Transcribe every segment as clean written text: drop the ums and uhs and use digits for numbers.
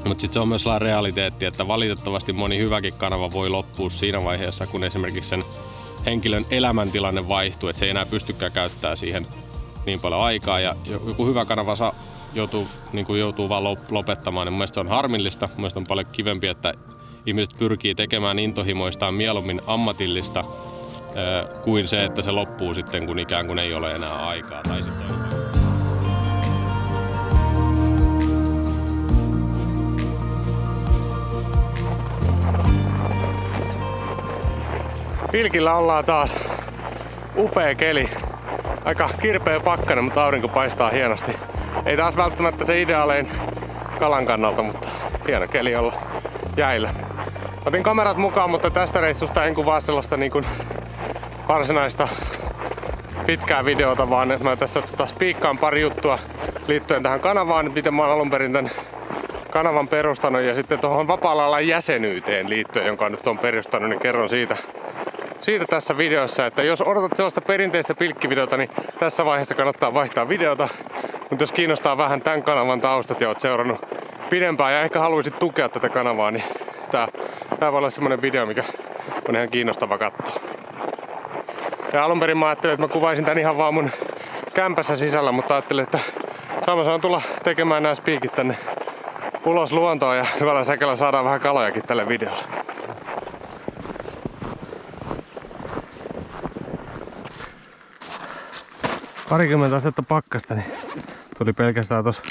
Mutta sitten se on myös sellainen realiteetti, että valitettavasti moni hyväkin kanava voi loppua siinä vaiheessa, kun esimerkiksi sen henkilön elämäntilanne vaihtuu, että se ei enää pystykään käyttämään siihen niin paljon aikaa. Ja joku hyvä kanava joutuu vaan lopettamaan, niin mun mielestä se on harmillista. Mun mielestä on paljon kivempi, että ihmiset pyrkii tekemään intohimoistaan mieluummin ammatillista kuin se, että se loppuu sitten, kun ikään kuin ei ole enää aikaa. Tai sitten Pilkillä ollaan taas. Upea keli. Aika kirpeä pakkanen, mutta aurinko paistaa hienosti. Ei taas välttämättä se ideaalein kalan kannalta, mutta hieno keli olla jäillä. Otin kamerat mukaan, mutta tästä reissusta en kuvaa sellaista niin kuin varsinaista pitkää videota, vaan mä tässä spiikkaan pari juttua liittyen tähän kanavaan, että miten mä oon alun perin tämän kanavan perustanut ja sitten tuohon vapaa-alan jäsenyyteen liittyen, jonka nyt on perustanut, niin kerron siitä tässä videossa, että jos odotat sellaista perinteistä pilkkivideota, niin tässä vaiheessa kannattaa vaihtaa videota. Mutta jos kiinnostaa vähän tämän kanavan taustat ja oot seurannut pidempään ja ehkä haluaisit tukea tätä kanavaa, niin tää voi olla semmonen video, mikä on ihan kiinnostava katsoa. Ja alun perin mä ajattelin, että mä kuvaisin tän ihan vaan mun kämpässä sisällä, mutta ajattelin, että sama saan tulla tekemään nämä spiikit tänne ulos luontoon ja hyvällä säkellä saadaan vähän kalojakin tälle videolle. Parikymmentä astetta pakkasta, niin tuli pelkästään tuossa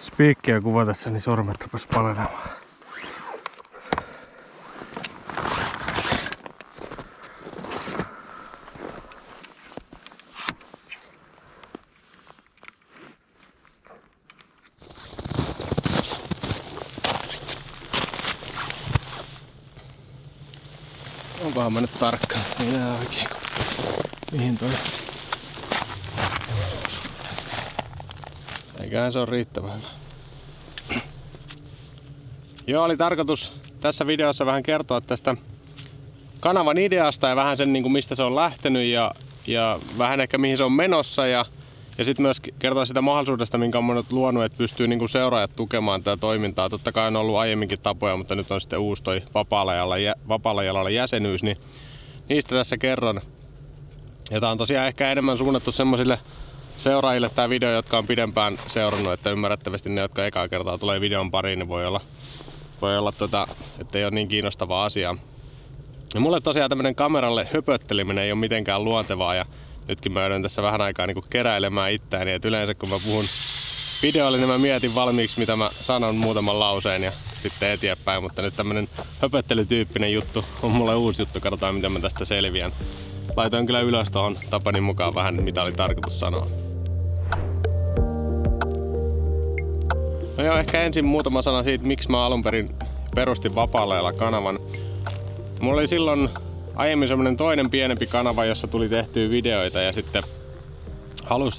spiikkiä kuvatessa, niin sormet rupesi palenemaan. Onkohan mä nyt tarkkaan, ei näe oikein mihin toi. Eiköhän se on riittävän hyvä. Joo, oli tarkoitus tässä videossa vähän kertoa tästä kanavan ideasta ja vähän sen, niin kuin mistä se on lähtenyt ja vähän ehkä mihin se on menossa ja sitten myös kertoa sitä mahdollisuudesta, minkä on monet luonut, että pystyy niin kuin seuraajat tukemaan tätä toimintaa. Totta kai on ollut aiemminkin tapoja, mutta nyt on sitten uusi toi vapaalla jalalla jäsenyys, niin niistä tässä kerron. Ja tää on tosiaan ehkä enemmän suunnattu semmoisille seuraajille tää video, jotka on pidempään seurannut, että ymmärrettävästi ne, jotka ekaa kertaa tulee videon pariin, niin voi olla että ei ole niin kiinnostavaa asiaa. Ja mulle tosiaan tämmönen kameralle höpötteleminen ei ole mitenkään luontevaa ja nytkin mä joudun tässä vähän aikaa niin keräilemään itseäni, että yleensä kun mä puhun videolle, niin mä mietin valmiiksi mitä mä sanon muutaman lauseen ja sitten eteenpäin, mutta nyt tämmönen höpöttelytyyppinen juttu on mulle uusi juttu, katsotaan miten mä tästä selviän. Laitoin kyllä ylös tohon tapani mukaan vähän mitä oli tarkoitus sanoa. No joo, ehkä ensin muutama sana siitä, miksi mä alun perin perustin Vapaalla kanavan. Mulla oli silloin aiemmin semmonen toinen pienempi kanava, jossa tuli tehtyä videoita ja sitten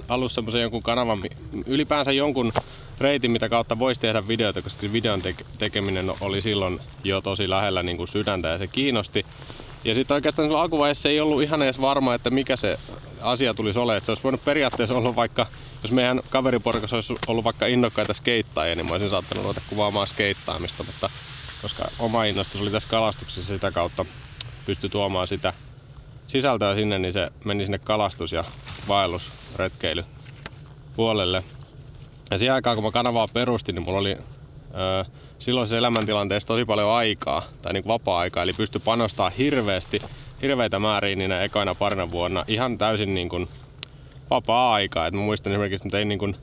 halus semmosen jonkun kanavan, ylipäänsä jonkun reitin, mitä kautta voisi tehdä videoita, koska se videon tekeminen oli silloin jo tosi lähellä niin kuin sydäntä ja se kiinnosti. Ja sitten oikeastaan silloin alkuvaiheessa ei ollut ihan edes varma, että mikä se asia tulisi olemaan. Että se olisi voinut periaatteessa olla vaikka, jos meidän kaveriporukassa olisi ollut vaikka innokkaita skeittaajia, niin mä olisin saattanut ruveta kuvaamaan skeittaamista. Mutta koska oma innostus oli tässä kalastuksessa, sitä kautta pystyi tuomaan sitä sisältöä sinne, niin se meni sinne kalastus- ja vaellusretkeily puolelle. Ja siihen aikaan, kun mä kanavaa perustin, niin mulla oli silloisessa elämäntilanteessa tosi paljon aikaa, tai niin kuin vapaa-aikaa, eli pystyi panostamaan hirveitä määriä niinä ekoina parina vuonna ihan täysin niin kuin vapaa-aikaa. Et mä muistan esimerkiksi, että tein niin kuin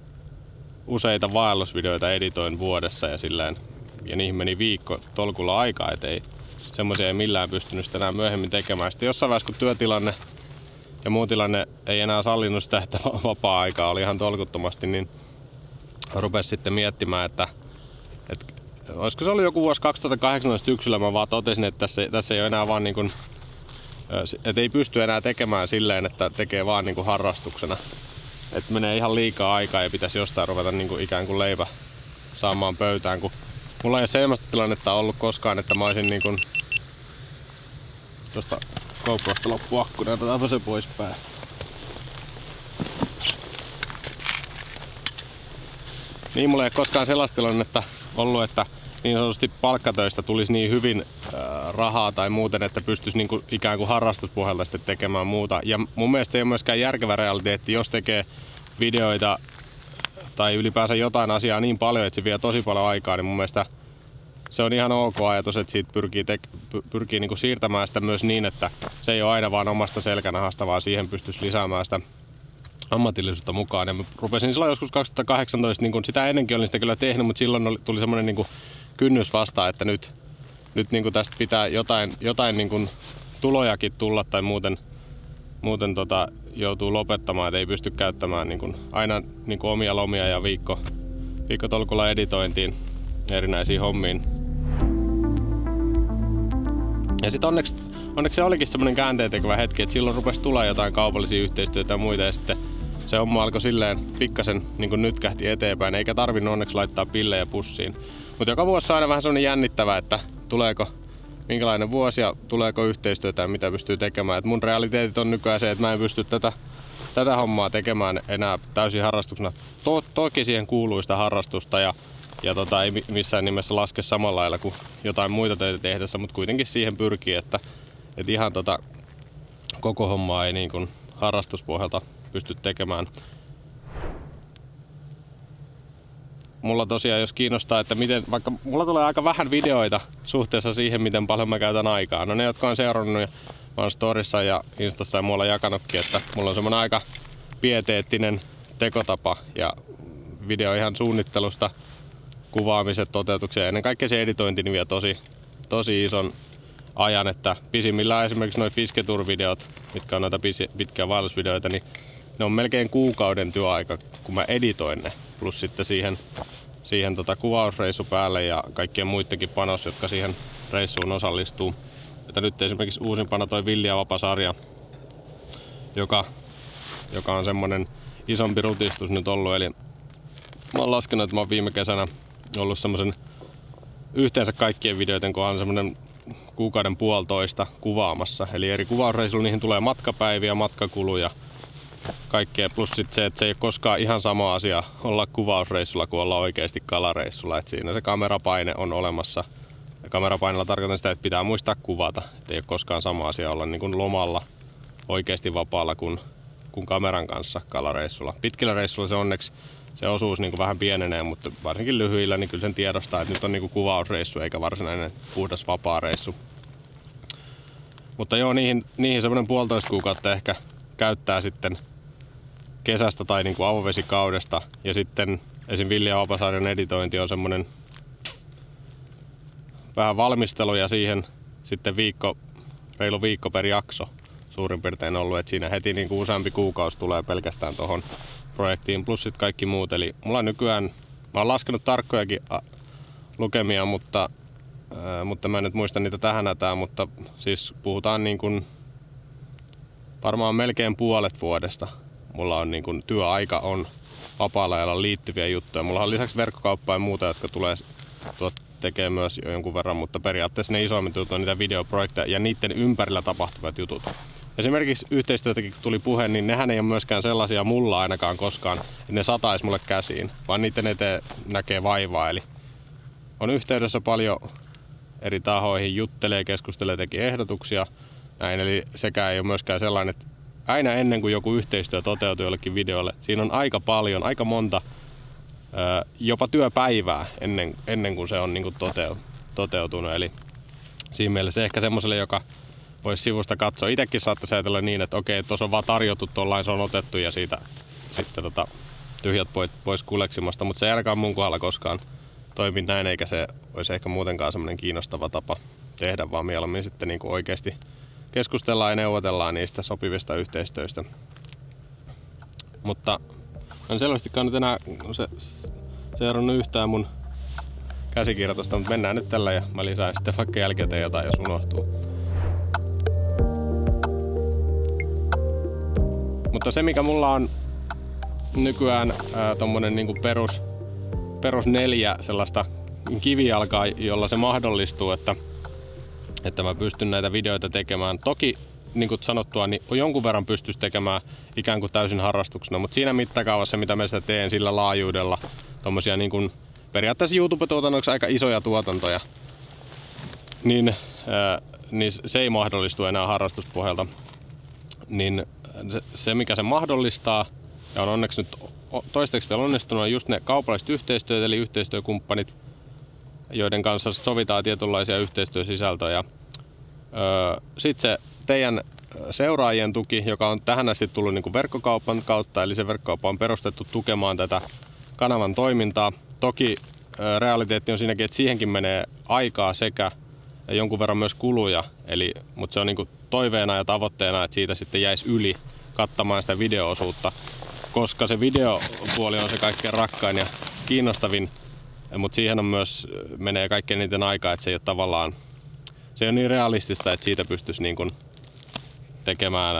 useita vaellusvideoita editoin vuodessa ja silleen, ja niihin meni viikko tolkulla aikaa, et ei semmoisia ei millään pystynyt enää myöhemmin tekemään. Sitten jossain vaiheessa, kun työtilanne ja muu tilanne ei enää sallinut sitä, että vapaa-aikaa oli ihan tolkuttomasti, niin rupesi sitten miettimään, että olisiko se ollut joku vuosi 2018 syksyllä, mä vaan totesin, että tässä ei ole enää vaan niin kuin, että ei pysty enää tekemään silleen, että tekee vaan niin kuin harrastuksena. Että menee ihan liikaa aikaa ja pitäisi jostain ruveta niin kuin ikään kuin leipä saamaan pöytään, kun mulla ei ole sellaista tilannetta ollut koskaan, että mä olisin niin kuin tuosta GoProsta loppu akku, otetaanpa se pois päästä. Niin mulla ei ole koskaan sellaista tilannetta ollut, että niin sanotusti palkkatöistä tulisi niin hyvin rahaa tai muuten, että pystyisi niin kuin ikään kuin harrastuspuolella sitten tekemään muuta. Ja mun mielestä ei ole myöskään järkevä realiteetti, jos tekee videoita tai ylipäänsä jotain asiaa niin paljon, että se vie tosi paljon aikaa, niin mun mielestä se on ihan ok ajatus, että siitä pyrkii niin kuin siirtämään sitä myös niin, että se ei ole aina vaan omasta selkänahasta, vaan siihen pystyisi lisäämään sitä ammatillisuutta mukaan. Ja mä rupesin silloin joskus 2018, niin kun sitä ennenkin olin sitä kyllä tehnyt, mutta silloin tuli semmoinen niin kuin kynnys vastaan, että nyt niin kuin tästä pitää jotain niin kuin tulojakin tulla tai muuten joutuu lopettamaan, että ei pysty käyttämään niin kuin aina niin kuin omia lomia ja viikkotolkulla editointiin erinäisiin hommiin. Ja sitten onneksi se olikin semmoinen käänteentekevä hetki, että silloin rupesi tulla jotain kaupallisia yhteistyötä ja muita, ja sitten se homma alkoi silleen pikkasen niin kuin nytkähti eteenpäin, eikä tarvinnut onneksi laittaa pillejä pussiin. Mutta joka vuosi on aina vähän semmoinen jännittävä, että minkälainen vuosi ja tuleeko yhteistyötä ja mitä pystyy tekemään. Et mun realiteetit on nykyään se, että mä en pysty tätä hommaa tekemään enää täysin harrastuksena. Toki siihen kuuluu sitä harrastusta ja ei missään nimessä laske samalla lailla kuin jotain muita töitä tehdessä, mutta kuitenkin siihen pyrkii, että ihan koko hommaa ei niin kuin harrastuspohjalta pysty tekemään. Mulla tosiaan, jos kiinnostaa, että vaikka mulla tulee aika vähän videoita suhteessa siihen, miten paljon mä käytän aikaa. No ne, jotka on seurannut ja mä oon storissa ja instassa ja muualla jakanutkin, että mulla on semmonen aika pieteettinen tekotapa ja video ihan suunnittelusta kuvaamiset, toteutuksia ja ennen kaikkea se editointi niin vie tosi ison ajan, että pisimmillään esimerkiksi noi Fisketour-videot, mitkä on noita pitkiä vaellusvideoita, niin ne on melkein kuukauden työaika, kun mä editoin ne, plus sitten siihen kuvausreissu päälle ja kaikkien muidenkin panos, jotka siihen reissuun osallistuu. Että nyt esimerkiksi uusimpana toi Villi ja Vapa-sarja, joka on semmonen isompi rutistus nyt ollut, eli mä oon laskenut, että mä oon viime kesänä ollut semmosen yhteensä kaikkien videoiden kohdalla semmonen kuukauden puolitoista kuvaamassa. Eli eri kuvausreissuilla niihin tulee matkapäiviä, matkakuluja, kaikkea. Plus sit se, että se ei ole koskaan ihan sama asia olla kuvausreissulla kuin olla oikeasti kalareissulla. Et siinä se kamerapaine on olemassa. Ja kamerapainella tarkoitan sitä, että pitää muistaa kuvata. Et ei ole koskaan sama asia olla niin kuin lomalla oikeasti vapaalla kuin kameran kanssa kalareissulla. Pitkillä reissuilla se onneksi se osuus niin kuin vähän pienenee, mutta varsinkin lyhyillä niin kyllä sen tiedostaa, että nyt on niin kuin kuvausreissu eikä varsinainen puhdas vapaa reissu. Mutta joo, niihin semmoinen 1,5 kuukautta ehkä käyttää sitten kesästä tai niin kuin avovesikaudesta. Ja sitten esim. Villi ja Vapa-sarjan editointi on semmoinen vähän valmistelu ja siihen sitten reilu viikko per jakso suurin piirtein ollut. Että siinä heti niin kuin useampi kuukausi tulee pelkästään tuohon projektiin plus sit kaikki muut. Eli mulla nykyään, mä oon laskenut tarkkojakin lukemia, mutta mä en nyt muista niitä tähän hätään, mutta siis puhutaan niin kuin varmaan melkein puolet vuodesta. Mulla on niin kuin työaika on vapaalla ajalla liittyviä juttuja. Mulla on lisäksi verkkokauppaa ja muuta, jotka tulee tekee myös jo jonkun verran, mutta periaatteessa ne isoimmat jutut on niitä videoprojekteja ja niiden ympärillä tapahtuvat jutut. Esimerkiksi yhteistyötäkin tuli puhe, niin nehän ei ole myöskään sellaisia mulla ainakaan koskaan, että ne sataisi mulle käsiin, vaan niiden eteen näkee vaivaa. Eli on yhteydessä paljon eri tahoihin, juttelee, keskustelee, teki ehdotuksia. Näin, eli sekä ei ole myöskään sellainen, että aina ennen kuin joku yhteistyö toteutuu jollekin videolle, siinä on aika monta jopa työpäivää ennen kuin se on niin kuin toteutunut. Eli siinä mielessä ehkä semmoiselle, joka voisi sivusta katsoa. Itsekin saattaisi ajatella niin, että okei, tuossa on vaan tarjottu tuollain, se on otettu ja siitä sitten tyhjät pois kuleksimasta, mutta se ei ainakaan mun kohdalla koskaan toimi näin, eikä se olisi ehkä muutenkaan semmoinen kiinnostava tapa tehdä, vaan mieluummin sitten niin kuin oikeasti keskustellaan ja neuvotellaan niistä sopivista yhteistyöistä. Mutta en selvästikään nyt enää seurannut yhtään mun käsikirjoitusta, mutta mennään nyt tällä ja mä lisään sitten vaikka jälkikäteen jotain, jos unohtuu. Mutta se mikä mulla on nykyään tommonen niinku perus 4 sellaista kivijalkaa, jolla se mahdollistuu, että mä pystyn näitä videoita tekemään. Toki niin kuin sanottua, niin jonkun verran pystyisi tekemään ikään kuin täysin harrastuksena, mutta siinä mittakaavassa, mitä mä sitä teen sillä laajuudella, tommosia niin kuin periaatteessa YouTube-tuotannoksi aika isoja tuotantoja, niin se ei mahdollistu enää harrastuspohjalta. Niin se mikä se mahdollistaa, ja on onneksi nyt toistaiseksi vielä onnistunut, on just ne kaupalliset yhteistyöt, eli yhteistyökumppanit, joiden kanssa sovitaan tietynlaisia yhteistyösisältöjä. Sitten se teidän seuraajien tuki, joka on tähän asti tullut niin kuin verkkokaupan kautta, eli se verkkokauppa on perustettu tukemaan tätä kanavan toimintaa. Toki realiteetti on siinäkin, että siihenkin menee aikaa sekä jonkun verran myös kuluja, mutta se on niin kuin toiveena ja tavoitteena, että siitä sitten jäisi yli kattamaan sitä video-osuutta, koska se videopuoli on se kaikkein rakkain ja kiinnostavin, mutta siihen on myös menee kaikkein eniten aikaa, että se ei ole tavallaan, se on niin realistista, että siitä pystyisi niin kuin tekemään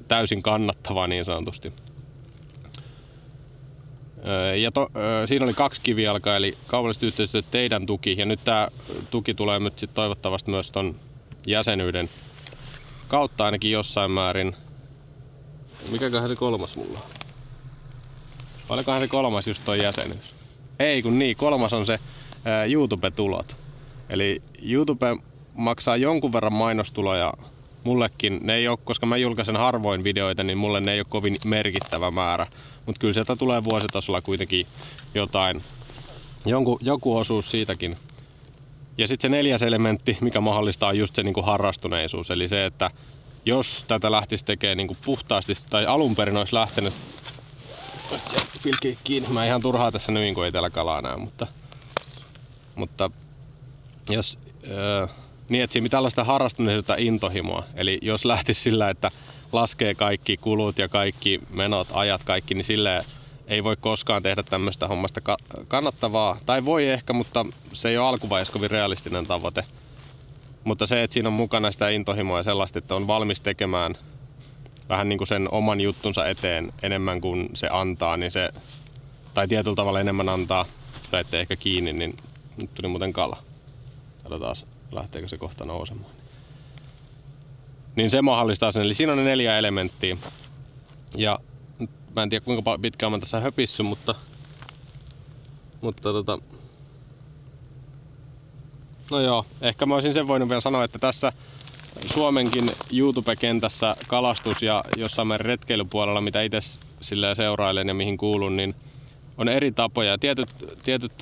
täysin kannattavaa niin sanotusti. Ja siinä oli 2 kivijalkaa, eli kaupalliset yhteistyöt, teidän tuki, ja nyt tämä tuki tulee nyt sit toivottavasti myös ton jäsenyyden kautta ainakin jossain määrin. Mikäköhän se 3. mulla on? Olikohan se 3. just toi jäsenyys? Ei kun niin, 3. on se YouTube-tulot. Eli YouTube maksaa jonkun verran mainostuloja mullekin. Ne ei ole, koska mä julkaisen harvoin videoita, niin mulle ne ei ole kovin merkittävä määrä. Mutta kyllä sieltä tulee vuositasolla kuitenkin jotain, joku osuus siitäkin. Ja sitten se 4. elementti, mikä mahdollistaa just se niinku harrastuneisuus. Eli se, että jos tätä lähtisi tekemään niinku puhtaasti, tai alun perin olisi lähtenyt, pilkki kiinni, mä ihan turhaa tässä nyin, kun ei täällä kalaa näy, mutta jos niin etsi tällaista harrastuneisuutta intohimoa, eli jos lähtisi sillä, että laskee kaikki kulut ja kaikki menot, ajat, kaikki, niin silleen ei voi koskaan tehdä tämmöistä hommasta kannattavaa. Tai voi ehkä, mutta se ei ole alkuvaiheessa kovin realistinen tavoite. Mutta se, että siinä on mukana sitä intohimoa ja sellaista, että on valmis tekemään vähän niin kuin sen oman juttunsa eteen enemmän kuin se antaa, niin se, tai tietyllä tavalla enemmän antaa, saitte ehkä kiinni, niin nyt tuli muuten kala. Katsotaan, lähteekö se kohta nousemaan. Niin se mahdollistaa sen, eli siinä on ne 4 elementtiä. Ja mä en tiedä kuinka pitkään mä tässä höpissy, mutta no joo, ehkä mä olisin sen voinut vielä sanoa, että tässä Suomenkin YouTube-kentässä kalastus ja jossain määrin retkeilypuolella, mitä itse silleen seurailen ja mihin kuulun, niin on eri tapoja. Tietyt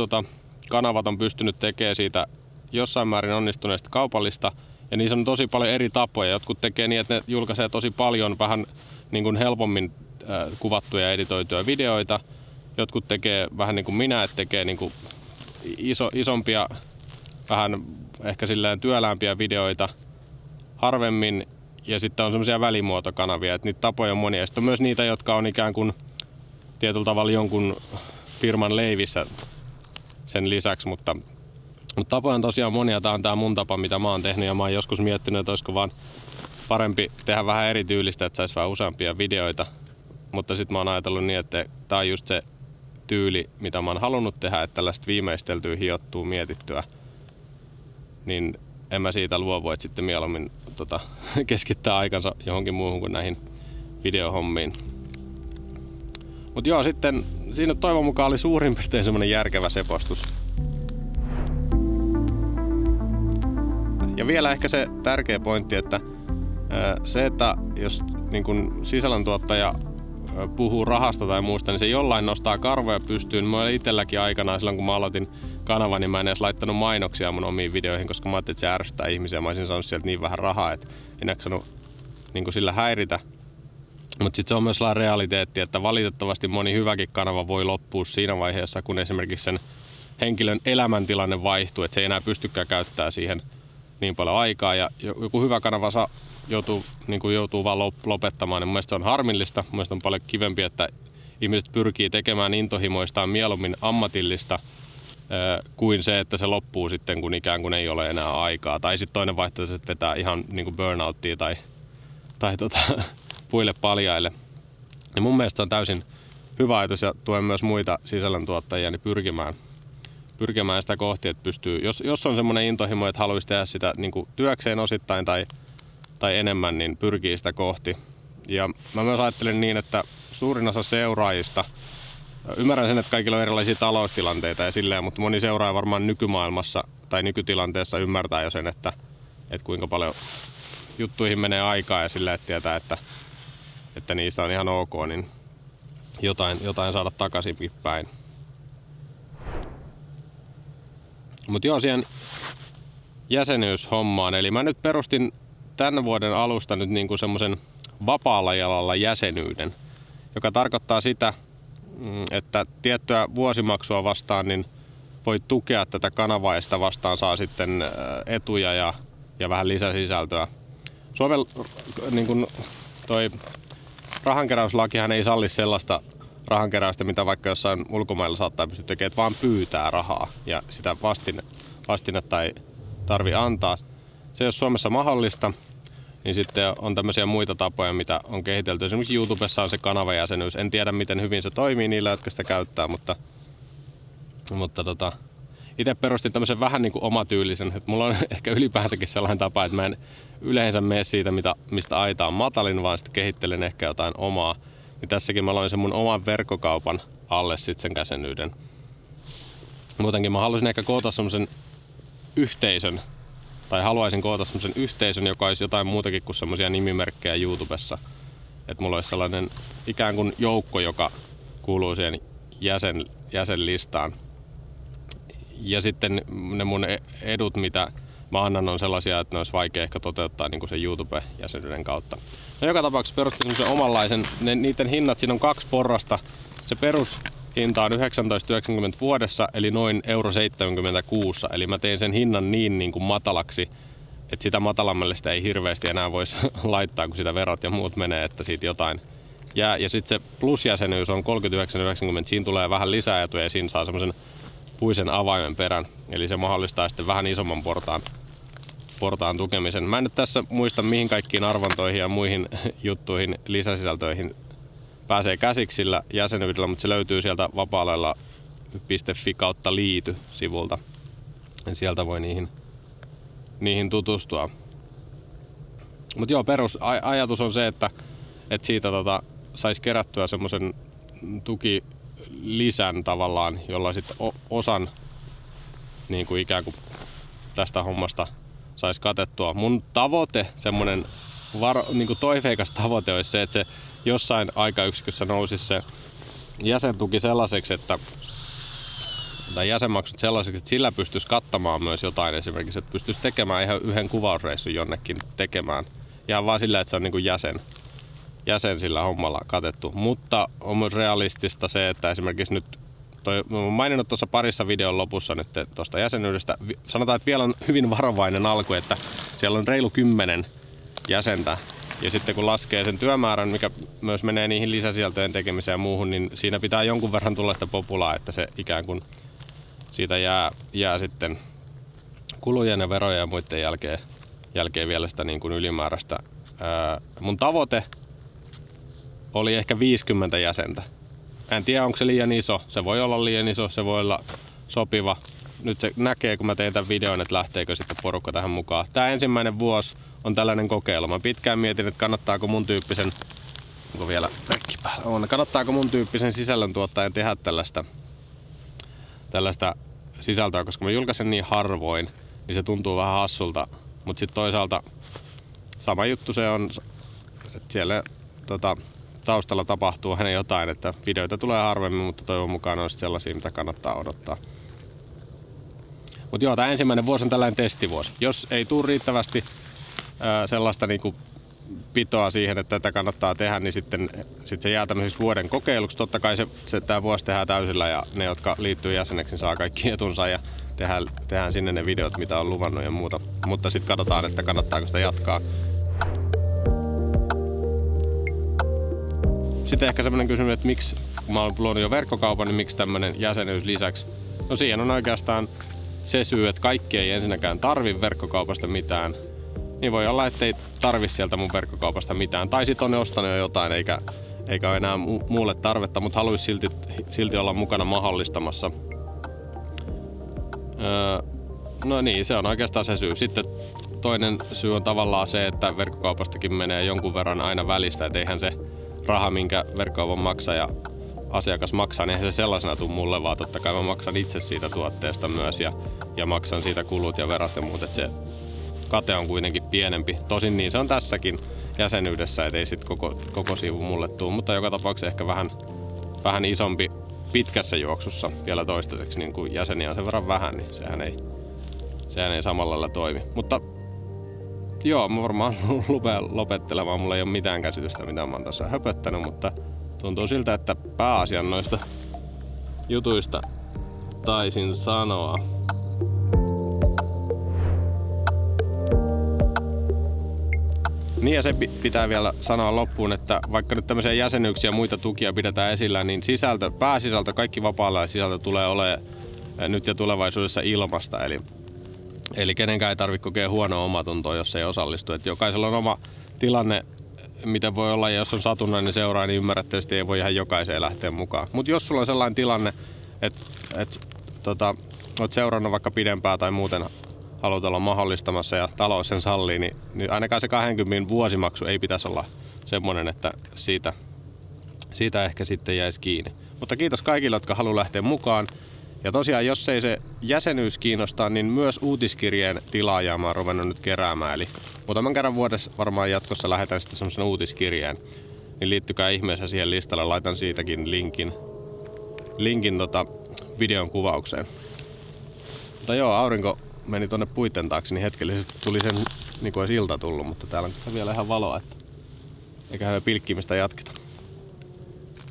kanavat on pystynyt tekemään siitä jossain määrin onnistuneesta kaupallista, ja niissä on tosi paljon eri tapoja. Jotkut tekee niin, että ne julkaisee tosi paljon vähän niin kuin helpommin kuvattuja ja editoituja videoita. Jotkut tekee vähän niin kuin minä, että tekee niin kuin isompia, vähän ehkä silleen työläämpiä videoita harvemmin. Ja sitten on semmoisia välimuotokanavia, että niitä tapoja on monia. Sitten on myös niitä, jotka on ikään kuin tietyllä tavalla jonkun firman leivissä sen lisäksi, mutta tapoja on tosiaan monia. Tää on tää mun tapa, mitä mä oon tehnyt, ja mä oon joskus miettinyt, että olisiko vaan parempi tehdä vähän erityylistä, että saisi vähän useampia videoita. Mutta sit mä oon ajatellut niin, että tää on just se tyyli, mitä mä oon halunnut tehdä, että tällaista viimeisteltyä, hiottua, mietittyä. Niin en mä siitä luovu, että sitten mieluummin keskittää aikansa johonkin muuhun kuin näihin videohommiin. Mut joo, sitten siinä toivon mukaan oli suurin piirtein semmonen järkevä sepostus. Ja vielä ehkä se tärkeä pointti, että se, että jos niin kun sisällöntuottaja puhuu rahasta tai muusta, niin se jollain nostaa karvoja pystyyn. Mä olin itselläkin aikanaan silloin, kun mä aloitin kanavan, niin mä en edes laittanut mainoksia mun omiin videoihin, koska mä ajattelin, että se ärsyttää ihmisiä. Mä olisin saanut sieltä niin vähän rahaa, että en jaksanut niin sillä häiritä. Mutta sitten se on myös sellainen realiteetti, että valitettavasti moni hyväkin kanava voi loppua siinä vaiheessa, kun esimerkiksi sen henkilön elämäntilanne vaihtuu, että se ei enää pystykään käyttämään siihen niin paljon aikaa. Ja joku hyvä kanava joutuu vaan lopettamaan, niin mun mielestä se on harmillista. Mun mielestä on paljon kivempi, että ihmiset pyrkii tekemään intohimoistaan mieluummin ammatillista kuin se, että se loppuu sitten, kun ikään kuin ei ole enää aikaa. Tai sitten toinen vaihtoehto, että vetää ihan niin kuin burnouttia tai puille paljaille. Ja mun mielestä se on täysin hyvä ajatus, ja tuen myös muita sisällöntuottajia niin pyrkimään sitä kohti, että pystyy, jos on semmoinen intohimo, että haluaisi tehdä sitä niin kuin työkseen osittain tai enemmän, niin pyrkii sitä kohti. Ja mä myös ajattelen niin, että suurin osa seuraajista Ymmärrän sen, että kaikilla on erilaisia taloustilanteita ja silleen, mutta moni seuraaja varmaan nykymaailmassa tai nykytilanteessa ymmärtää jo sen, että kuinka paljon juttuihin menee aikaa ja silleen, että tietää, että niissä on ihan ok, niin jotain saada takaisinkin päin. Mutta joo, siihen jäsenyyshommaan. Eli mä nyt perustin tämän vuoden alusta nyt niinku semmoisen vapaalla jalalla jäsenyyden, joka tarkoittaa sitä, että tiettyä vuosimaksua vastaan niin voi tukea tätä kanavaa ja sitä vastaan saa sitten etuja ja vähän lisäsisältöä. Suomen niin kun toi rahankeräyslakihan ei salli sellaista rahankeräystä, mitä vaikka jossain ulkomailla saattaa pystyä tekemään, että vaan pyytää rahaa ja sitä vastinetta ei tarvi antaa. Se ei ole Suomessa mahdollista, niin sitten on tämmöisiä muita tapoja, mitä on kehitelty. Esimerkiksi YouTubessa on se kanavajäsenyys. En tiedä, miten hyvin se toimii niillä, jotka sitä käyttää, mutta itse perustin tämmöisen vähän niin kuin omatyylisen. Että mulla on ehkä ylipäänsäkin sellainen tapa, että mä en yleensä mene siitä, mistä aita on matalin, vaan sitten kehittelen ehkä jotain omaa. Niin tässäkin mä loin sen mun oman verkkokaupan alle sitten sen jäsenyyden. Muutenkin mä haluaisin ehkä koota semmoisen yhteisön, tai haluaisin koota semmoisen yhteisön, joka olisi jotain muutakin kuin semmoisia nimimerkkejä YouTubessa. Että mulla olisi sellainen ikään kuin joukko, joka kuuluu siihen jäsenlistaan. Ja sitten ne mun edut, mitä mä annan, on sellaisia, että ne olisi vaikea ehkä toteuttaa niin kuin sen YouTube-jäsenyyden kautta. No joka tapauksessa perustin semmoisen omanlaisen, niiden hinnat, siinä on 2 porrasta. Se perushinta on 19,90 vuodessa, eli noin €70 kuussa. Eli mä tein sen hinnan niin kuin matalaksi, että sitä matalammalle sitä ei hirveästi enää voisi laittaa, kun sitä verot ja muut menee, että siitä jotain jää. Ja sitten se plusjäsenyys on 39,90. Siinä tulee vähän lisää etuja ja siinä saa semmoisen puisen avaimen perän. Eli se mahdollistaa sitten vähän isomman portaan tukemisen. Mä en nyt tässä muista, mihin kaikkiin arvontoihin ja muihin juttuihin, lisäsisältöihin pääsee käsiksi sillä jäsenyydellä, mutta se löytyy sieltä vapaalailla.fi/liity-sivulta. Ja sieltä voi niihin tutustua. Mutta joo, perusajatus on se, että siitä saisi kerättyä semmoisen tukilisän tavallaan, jolla sitten osan niin kuin ikään kuin tästä hommasta saisi katettua. Mun tavoite, semmoinen niin kuin toiveikas tavoite olisi se, että se jossain aikayksikössä nousisi se jäsentuki sellaiseksi, tai jäsenmaksut sellaiseksi, että sillä pystyisi kattamaan myös jotain esimerkiksi, että pystyisi tekemään ihan yhden kuvausreissun jonnekin tekemään. Ihan vaan sillä, että se on niin kuin jäsen sillä hommalla katettu. Mutta on myös realistista se, että esimerkiksi nyt, olen maininnut tuossa parissa videon lopussa nyt tuosta jäsenyydestä. Sanotaan, että vielä on hyvin varovainen alku, että siellä on reilu 10 jäsentä. Ja sitten kun laskee sen työmäärän, mikä myös menee niihin lisäsieltojen tekemiseen ja muuhun, niin siinä pitää jonkun verran tulla sitä populaa, että se ikään kuin siitä jää sitten kulujen ja verojen ja muiden jälkeen vielä sitä niin kuin ylimääräistä. Mun tavoite oli ehkä 50 jäsentä. En tiedä, onko se liian iso. Se voi olla liian iso, se voi olla sopiva. Nyt se näkee, kun mä teen tämän videon, että lähteekö sitten porukka tähän mukaan. Tää ensimmäinen vuosi on tällainen kokeilu. Mä pitkään mietin, että kannattaako mun tyyppisen, onko vielä rekki päällä? Kannattaako mun tyyppisen sisällöntuottajan tehdä tällaista sisältöä, koska mä julkaisen niin harvoin, niin se tuntuu vähän hassulta. Mutta sitten toisaalta sama juttu se on, että siellä taustalla tapahtuu aina jotain, että videoita tulee harvemmin, mutta toivon mukaan on sellaisia, mitä kannattaa odottaa. Mutta joo, tämä ensimmäinen vuosi on tällainen testivuosi. Jos ei tule riittävästi sellaista niinku pitoa siihen, että tätä kannattaa tehdä, niin sitten se jää tämmöisiksi vuoden kokeiluksi. Totta kai tämä vuosi tehdään täysillä ja ne, jotka liittyy jäseneksi, niin saa kaikki etunsa ja tehdään sinne ne videot, mitä on luvannut ja muuta. Mutta sitten katsotaan, että kannattaako sitä jatkaa. Sitten ehkä semmoinen kysymys, että miksi, kun mä oon luonut jo verkkokaupan, niin miksi tämmöinen jäsenyys lisäksi? No siihen on oikeastaan se syy, että kaikki ei ensinnäkään tarvi verkkokaupasta mitään. Niin voi olla, ettei tarvi sieltä mun verkkokaupasta mitään. Tai sit on ne ostanut jo jotain eikä ole enää muulle tarvetta, mutta haluaisi silti olla mukana mahdollistamassa. No niin, se on oikeastaan se syy. Sitten toinen syy on tavallaan se, että verkkokaupastakin menee jonkun verran aina välistä, et eihän se raha, minkä verkkokaupan maksaja asiakas maksaa, niin eihän se sellaisena tule mulle, vaan totta kai mä maksan itse siitä tuotteesta myös ja maksan siitä kulut ja verot ja muut, että se kate on kuitenkin pienempi. Tosin niin se on tässäkin jäsenyydessä, ettei sit koko siivu mulle tuu, mutta joka tapauksessa ehkä vähän isompi pitkässä juoksussa vielä toistaiseksi, niin kuin jäseniä on sen verran vähän, niin sehän ei samalla lailla toimi. Mutta joo, mä varmaan rupean lopettelemaan, mulla ei ole mitään käsitystä, mitä mä oon tässä höpöttänyt, mutta tuntuu siltä, että pääasian noista jutuista taisin sanoa. Niin ja se pitää vielä sanoa loppuun, että vaikka nyt tämmöisiä jäsenyyksiä ja muita tukia pidetään esillä, niin pääsisältö, kaikki vapaalla sisältö tulee olemaan nyt ja tulevaisuudessa ilmasta. Eli kenenkään ei tarvitse kokea huonoa omatuntoa, jos ei osallistu. Että jokaisella on oma tilanne, miten voi olla, ja jos on satunnainen seuraa, niin ymmärrettävästi ei voi ihan jokaiseen lähteä mukaan. Mutta jos sulla on sellainen tilanne, että olet seurannut vaikka pidempään tai muuten haluat olla mahdollistamassa ja talous sen sallii, niin ainakaan se 20 vuosimaksu ei pitäisi olla semmoinen, että siitä ehkä sitten jäisi kiinni. Mutta kiitos kaikille, jotka haluaa lähteä mukaan. Ja tosiaan, jos ei se jäsenyys kiinnostaa, niin myös uutiskirjeen tilaajaa mä oon ruvennut nyt keräämään. Eli muutaman kerran vuodessa varmaan jatkossa lähetän sitten semmoisen uutiskirjeen. Niin liittykää ihmeessä siihen listalle, laitan siitäkin linkin videon kuvaukseen. Mutta joo, aurinko meni tonne puitten taakse, niin hetkellisesti tuli sen niin kuin olisi ilta tullut, mutta täällä on vielä ihan valoa, että eiköhän me pilkkimistä jatketa.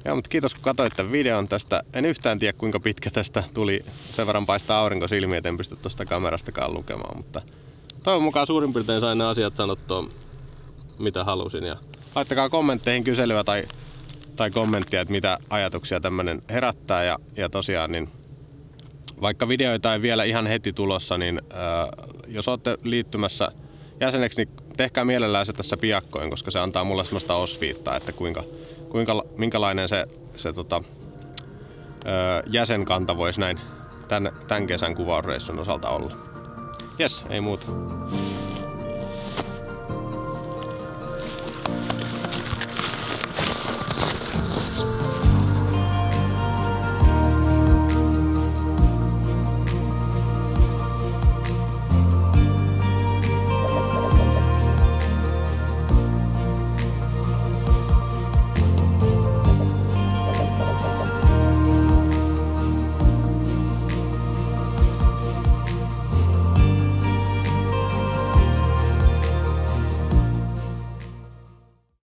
Joo, mutta kiitos kun katsoit tämän videon tästä. En yhtään tiedä kuinka pitkä tästä tuli. Sen verran paistaa aurinko silmiä, et en pysty tuosta kamerastakaan lukemaan, mutta toivon mukaan suurin piirtein sain ne asiat sanottua, mitä halusin. Ja laittakaa kommentteihin kyselyä tai kommenttia, että mitä ajatuksia tämmönen herättää. Ja tosiaan, niin vaikka videoita ei vielä ihan heti tulossa, niin jos olette liittymässä jäseneksi, niin tehkää mielellään se tässä piakkoin, koska se antaa mulle semmoista osviittaa, että minkälainen se jäsenkanta voisi näin tämän kesän kuvausreissun osalta olla. Jes, ei muuta.